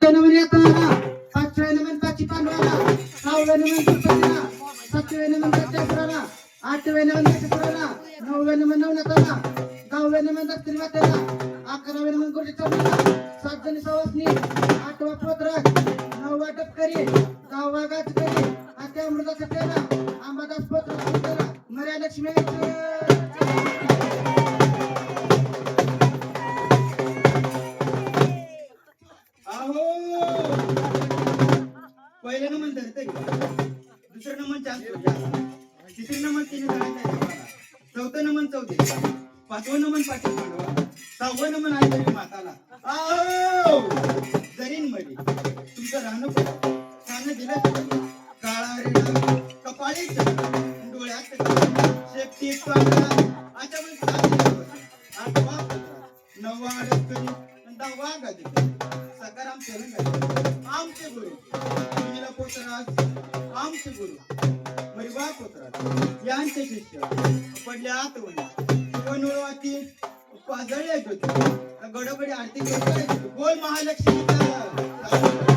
नमन येताना पाचवे नमन पाची पांडवाला सहावे नमन गणपतीला सातवे नमन दत्तेश्वराला आठवे नमन दत्तेश्वराला नववे नमन नवनाथाला दहावे नमन दत्तरी मातेला अकरावे नमन गुरुजी चरणाला सात जणी सवासनी आठवा पोतराज नववा टपकरी दहावा गाजकरी आठव्या अमृताचा पेला अंबादास पोतराज मर्या लक्ष्मी पहिलं नमन धरते दुसरं नमन तिसरं नमन तिने चौथं नमन चौथे पाचवं नमन पाटील पांडवा सहावं नमन आहे तरी माताला जरीन मध्ये तुमचं राहणं खाणं दिलं काळा रेडा कपाळी डोळ्यात शेपटी पांढरा आठवा नववा अडकरी दहावा गाजकरी सकाराम तेलंगण आमचे गुरु सुनीला पोतराज आमचे गुरु मरिवा पोतराज यांचे शिष्य पडले आतवणी शिवनुळवाती पाजळ्या ज्योती गडबडी आरती बोल महालक्ष्मी